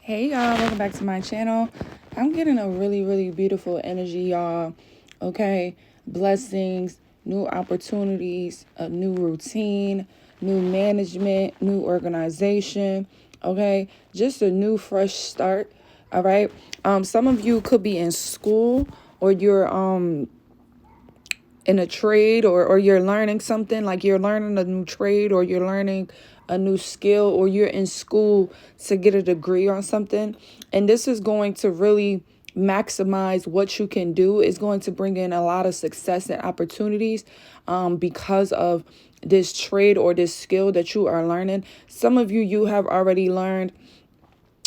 Hey y'all, welcome back to my channel. I'm getting a really beautiful energy, y'all. Okay, blessings, new opportunities, a new routine, new management, new organization. Okay, just a new fresh start. All right. Some of you could be in school, or you're in a trade, or you're learning something, like you're learning a new trade, or you're learning a new skill, or you're in school to get a degree on something. And this is going to really maximize what you can do. It's going to bring in a lot of success and opportunities because of this trade or this skill that you are learning. Some of you have already learned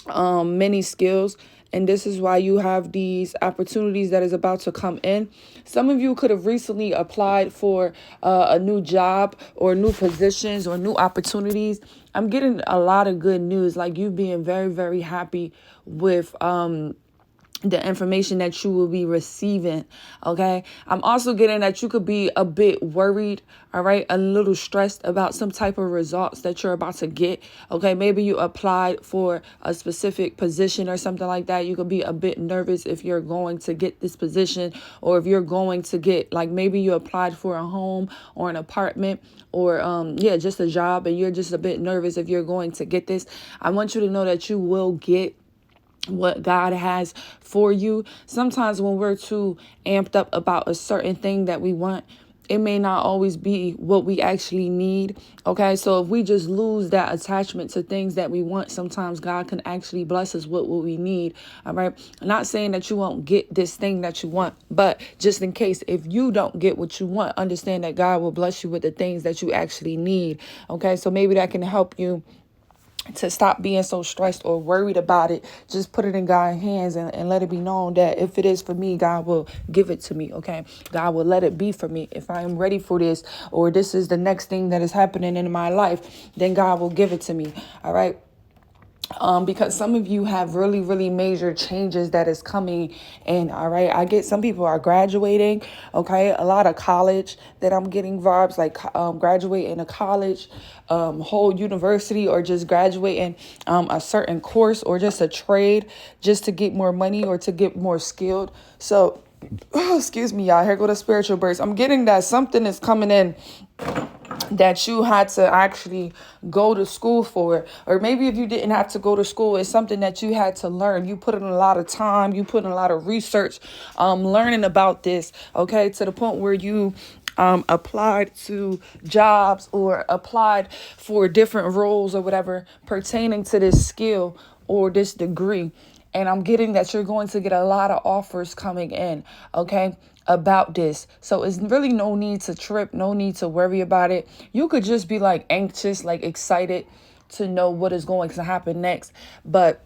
many skills, and this is why you have these opportunities that is about to come in. Some of you could have recently applied for a new job or new positions or new opportunities. I'm getting a lot of good news, like you being very happy with the information that you will be receiving. Okay. I'm also getting that you could be a bit worried. All right. A little stressed about some type of results that you're about to get. Okay. Maybe you applied for a specific position or something like that. You could be a bit nervous if you're going to get this position, or if you're going to get, like, maybe you applied for a home or an apartment, or just a job, and you're just a bit nervous if you're going to get this. I want you to know that you will get what God has for you. Sometimes when we're too amped up about a certain thing that we want, it may not always be what we actually need. Okay, so if we just lose that attachment to things that we want, sometimes God can actually bless us with what we need. All right, I'm not saying that you won't get this thing that you want, but just in case, if you don't get what you want, understand that God will bless you with the things that you actually need. Okay, so maybe that can help you to stop being so stressed or worried about it. Just put it in God's hands, and let it be known that if it is for me, God will give it to me. Okay. God will let it be for me. If I am ready for this, or this is the next thing that is happening in my life, then God will give it to me. All right. Because some of you have really major changes that is coming in. All right. I get some people are graduating. Okay. A lot of college that I'm getting vibes, like graduating a college, whole university, or just graduating a certain course, or just a trade, just to get more money or to get more skilled. So, excuse me, y'all. Here go the spiritual burst. I'm getting that something is coming in that you had to actually go to school for. Or maybe if you didn't have to go to school, it's something that you had to learn. You put in a lot of time, you put in a lot of research, learning about this, okay, to the point where you applied to jobs or applied for different roles or whatever pertaining to this skill or this degree. And I'm getting that you're going to get a lot of offers coming in, okay, about this. So it's really no need to trip, no need to worry about it. You could just be like anxious, like excited to know what is going to happen next. But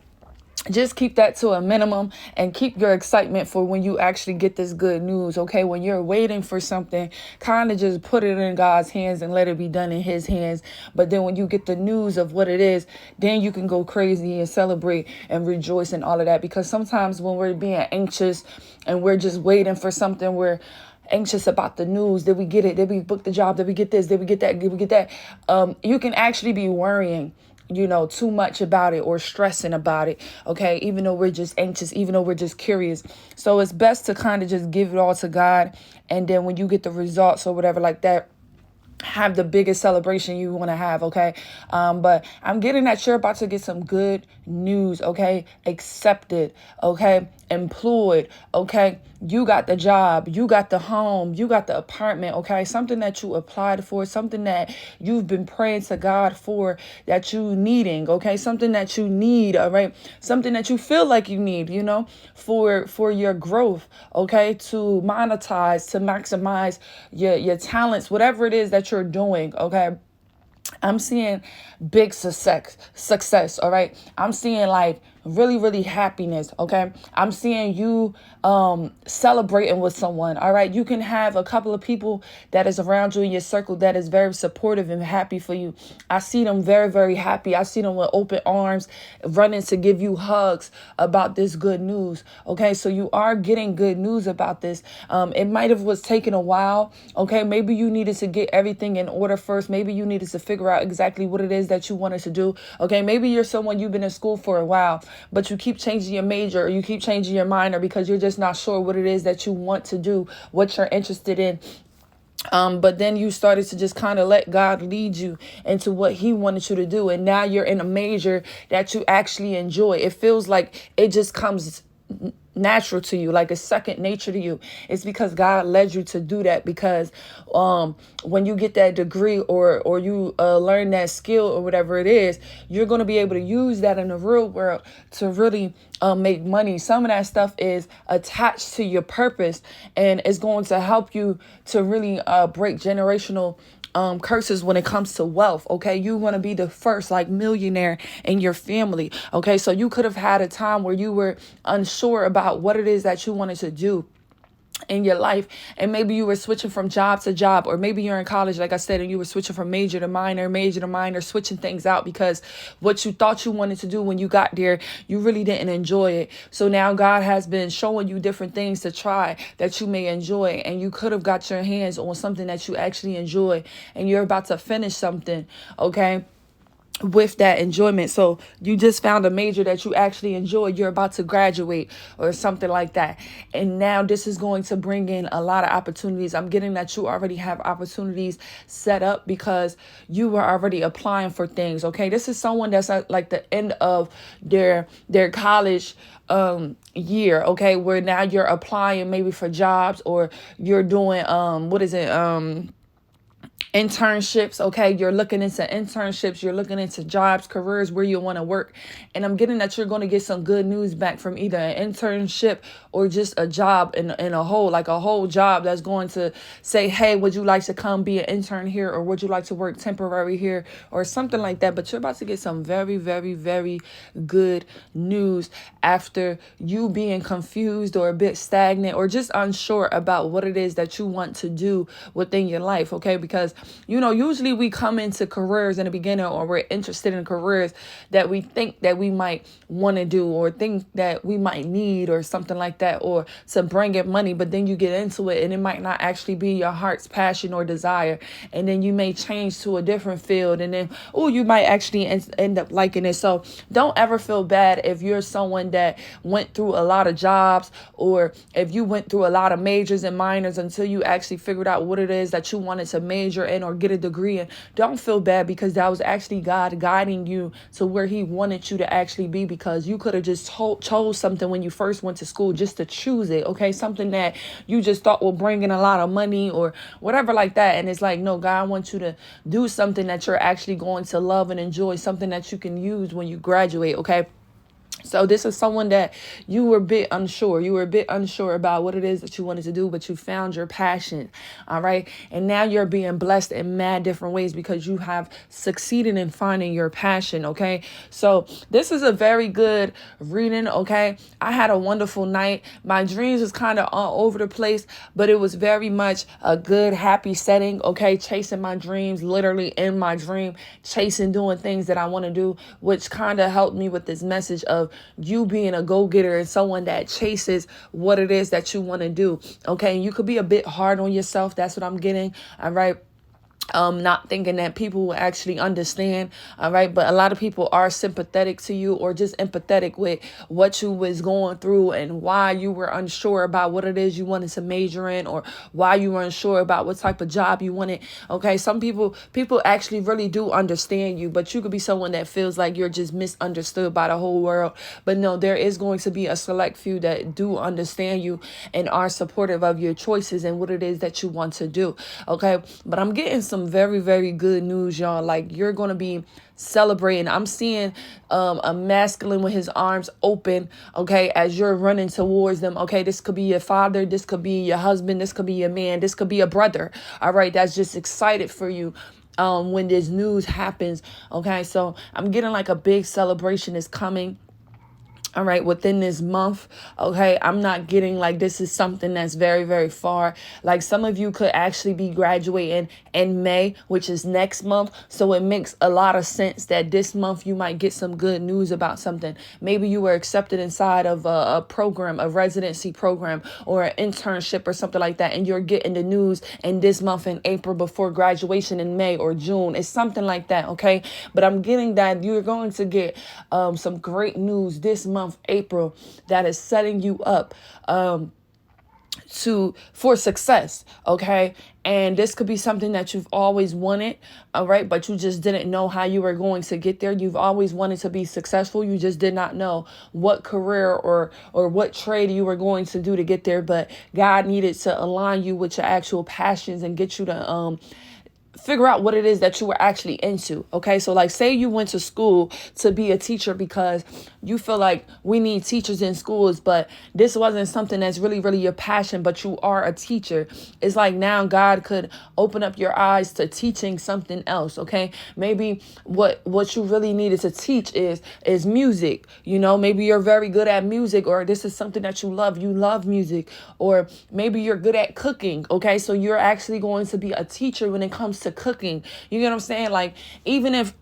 just keep that to a minimum, and keep your excitement for when you actually get this good news. Okay, when you're waiting for something, kind of just put it in God's hands and let it be done in his hands. But then when you get the news of what it is, then you can go crazy and celebrate and rejoice and all of that. Because sometimes when we're being anxious and we're just waiting for something, we're anxious about the news. Did we get it? Did we book the job? Did we get this? Did we get that? Did we get that? You can actually be worrying, too much about it, or stressing about it. Okay. Even though we're just anxious, even though we're just curious. So it's best to kind of just give it all to God. And then when you get the results or whatever like that, have the biggest celebration you want to have. Okay. But I'm getting that you're about to get some good news. Okay. Accepted. Okay. Employed. Okay. You got the job, you got the home, you got the apartment. Okay. Something that you applied for, something that you've been praying to God for, that you needing. Okay. Something that you need. All right. Something that you feel like you need, for your growth. Okay. To monetize, to maximize your talents, whatever it is that you're doing. Okay. I'm seeing big success. All right. I'm seeing like really happiness. Okay. I'm seeing you celebrating with someone. All right. You can have a couple of people that is around you in your circle that is very supportive and happy for you. I see them very happy. I see them with open arms, running to give you hugs about this good news. Okay. So you are getting good news about this. It might have was taking a while. Okay. Maybe you needed to get everything in order first. Maybe you needed to figure out exactly what it is that you wanted to do. Okay. Maybe you're someone, you've been in school for a while, but you keep changing your major, or you keep changing your minor because you're just not sure what it is that you want to do, what you're interested in. But then you started to just kind of let God lead you into what he wanted you to do. And now you're in a major that you actually enjoy. It feels like it just comes natural to you, like a second nature to you. It's because God led you to do that, because when you get that degree, or you learn that skill or whatever it is, you're going to be able to use that in the real world to really make money. Some of that stuff is attached to your purpose, and it's going to help you to really break generational curses when it comes to wealth. Okay, you want to be the first like millionaire in your family. Okay, so you could have had a time where you were unsure about what it is that you wanted to do in your life, and maybe you were switching from job to job, or maybe you're in college, like I said, and you were switching from major to minor, switching things out because what you thought you wanted to do when you got there, you really didn't enjoy it. So now God has been showing you different things to try that you may enjoy, and you could have got your hands on something that you actually enjoy, and you're about to finish something, okay, with that enjoyment. So you just found a major that you actually enjoy. You're about to graduate or something like that. And now this is going to bring in a lot of opportunities. I'm getting that you already have opportunities set up because you were already applying for things. Okay. This is someone that's at like the end of their college year, okay, where now you're applying maybe for jobs, or you're doing internships. Okay, you're looking into internships, you're looking into jobs, careers where you want to work. And I'm getting that you're going to get some good news back from either an internship or just a job in a whole, like a whole job that's going to say, hey, would you like to come be an intern here, or would you like to work temporary here, or something like that. But you're about to get some very, very, very good news after you being confused or a bit stagnant or just unsure about what it is that you want to do within your life. Okay, because usually we come into careers in the beginning, or we're interested in careers that we think that we might want to do, or think that we might need, or something like that, or to bring in money. But then you get into it and it might not actually be your heart's passion or desire. And then you may change to a different field, and then, you might actually end up liking it. So don't ever feel bad if you're someone that went through a lot of jobs, or if you went through a lot of majors and minors until you actually figured out what it is that you wanted to major in or get a degree in. Don't feel bad, because that was actually God guiding you to where he wanted you to actually be, because you could have just chose something when you first went to school just to choose it. Okay, something that you just thought would bring in a lot of money or whatever like that. And it's like, no, God wants you to do something that you're actually going to love and enjoy, something that you can use when you graduate. Okay. So this is someone that you were a bit unsure. You were a bit unsure about what it is that you wanted to do, but you found your passion. All right. And now you're being blessed in mad different ways because you have succeeded in finding your passion. Okay. So this is a very good reading. Okay. I had a wonderful night. My dreams was kind of all over the place, but it was very much a good, happy setting. Okay. Chasing my dreams, literally in my dream, doing things that I want to do, which kind of helped me with this message of you being a go-getter and someone that chases what it is that you want to do. Okay. And you could be a bit hard on yourself. That's what I'm getting. All right. Not thinking that people will actually understand. All right. But a lot of people are sympathetic to you, or just empathetic with what you was going through and why you were unsure about what it is you wanted to major in, or why you were unsure about what type of job you wanted. Okay. Some people actually really do understand you, but you could be someone that feels like you're just misunderstood by the whole world. But no, there is going to be a select few that do understand you and are supportive of your choices and what it is that you want to do. Okay. But I'm getting some very, very good news, y'all. Like, you're going to be celebrating. I'm seeing a masculine with his arms open, okay, as you're running towards them. Okay, this could be your father, this could be your husband, this could be your man, this could be a brother. All right, that's just excited for you when this news happens. Okay, so I'm getting like a big celebration is coming. all right, within this month. Okay, I'm not getting like this is something that's very, very far. Like some of you could actually be graduating in May, which is next month. So it makes a lot of sense that this month you might get some good news about something. Maybe you were accepted inside of a program, a residency program, or an internship or something like that, and you're getting the news in this month in April before graduation in May or June. It's something like that, okay? But I'm getting that you're going to get some great news this month, April, that is setting you up for success, okay? And this could be something that you've always wanted, all right, but you just didn't know how you were going to get there. You've always wanted to be successful. You just did not know what career or what trade you were going to do to get there, but God needed to align you with your actual passions and get you to figure out what it is that you were actually into. Okay. So like say you went to school to be a teacher because you feel like we need teachers in schools, but this wasn't something that's really, really your passion, but you are a teacher. It's like now God could open up your eyes to teaching something else. Okay. Maybe what you really needed to teach is music. You know, maybe you're very good at music, or this is something that you love. You love music, or maybe you're good at cooking. Okay. So you're actually going to be a teacher when it comes to cooking. You get what I'm saying? Like, even if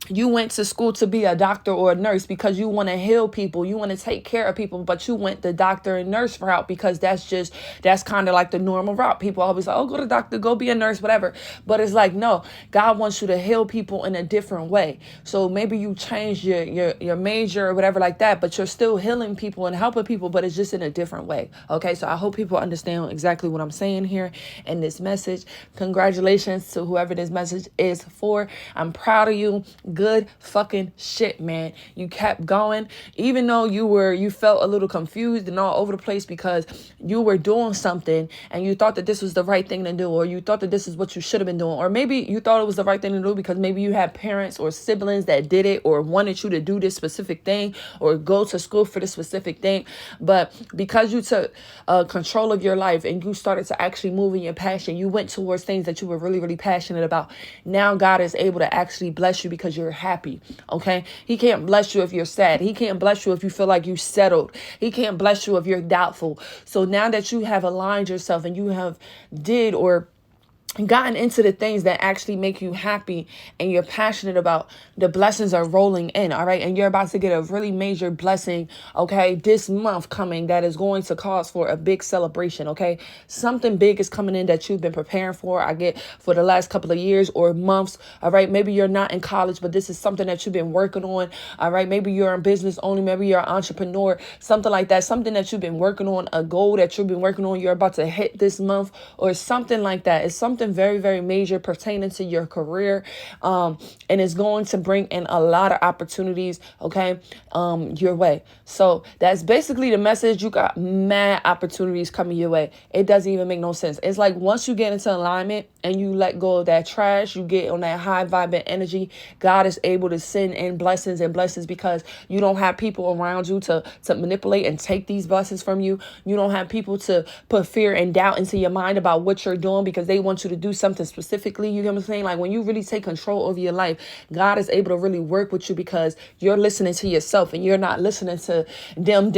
you went to school to be a doctor or a nurse because you want to heal people, you want to take care of people, but you went the doctor and nurse route because that's kind of like the normal route. People always like, oh, go to doctor, go be a nurse, whatever. But it's like, no, God wants you to heal people in a different way. So maybe you change your major or whatever like that, but you're still healing people and helping people, but it's just in a different way. Okay, so I hope people understand exactly what I'm saying here in this message. Congratulations to whoever this message is for. I'm proud of you. Good fucking shit, man. You kept going, even though you felt a little confused and all over the place because you were doing something and you thought that this was the right thing to do, or you thought that this is what you should have been doing, or maybe you thought it was the right thing to do because maybe you had parents or siblings that did it or wanted you to do this specific thing or go to school for this specific thing. But because you took control of your life and you started to actually move in your passion, you went towards things that you were really, really passionate about. Now God is able to actually bless you because you're happy. Okay. He can't bless you if you're sad. He can't bless you if you feel like you settled. He can't bless you if you're doubtful. So now that you have aligned yourself and you have did or gotten into the things that actually make you happy and you're passionate about, the blessings are rolling in. All right. And you're about to get a really major blessing. Okay. This month coming that is going to cause for a big celebration. Okay. Something big is coming in that you've been preparing for, I get, for the last couple of years or months. All right. Maybe you're not in college, but this is something that you've been working on. All right. Maybe you're in business only. Maybe you're an entrepreneur, something like that. Something that you've been working on, a goal that you've been working on, you're about to hit this month or something like that. It's something very, very major pertaining to your career. And it's going to bring in a lot of opportunities, okay, your way. So that's basically the message. You got mad opportunities coming your way. It doesn't even make no sense. It's like once you get into alignment and you let go of that trash, you get on that high vibrant energy, God is able to send in blessings and blessings because you don't have people around you to manipulate and take these blessings from you. You don't have people to put fear and doubt into your mind about what you're doing because they want you to do something specifically. You get what I'm saying? Like when you really take control of your life, God is able to really work with you because you're listening to yourself and you're not listening to them.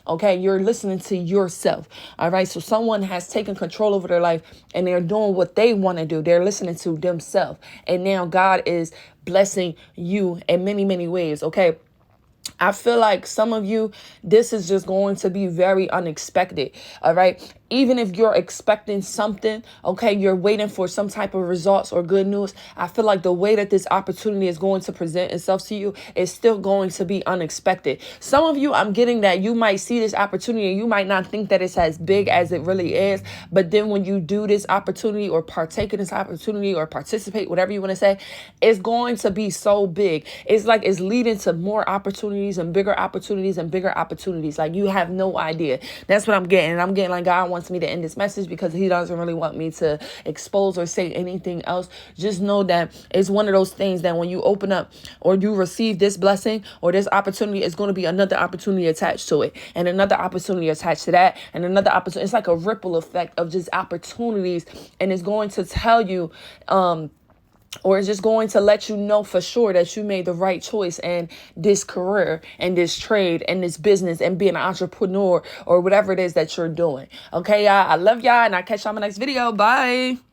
Okay. You're listening to yourself. All right. So someone has taken control over their life and they're doing what they want to do. They're listening to themselves. And now God is blessing you in many, many ways. Okay. I feel like some of you, this is just going to be very unexpected. All right. Even if you're expecting something, okay, you're waiting for some type of results or good news. I feel like the way that this opportunity is going to present itself to you is still going to be unexpected. Some of you, I'm getting that you might see this opportunity and you might not think that it's as big as it really is. But then when you do this opportunity or partake in this opportunity or participate, whatever you want to say, it's going to be so big. It's like it's leading to more opportunities and bigger opportunities and bigger opportunities. Like you have no idea. That's what I'm getting. And I'm getting like God wants me to end this message because he doesn't really want me to expose or say anything else. Just know that it's one of those things that when you open up or you receive this blessing or this opportunity, it's going to be another opportunity attached to it and another opportunity attached to that and another opportunity. It's like a ripple effect of just opportunities, and it's going to tell you, or it's just going to let you know for sure that you made the right choice in this career and this trade and this business and being an entrepreneur or whatever it is that you're doing. Okay, y'all, I love y'all, and I'll catch y'all in my next video. Bye.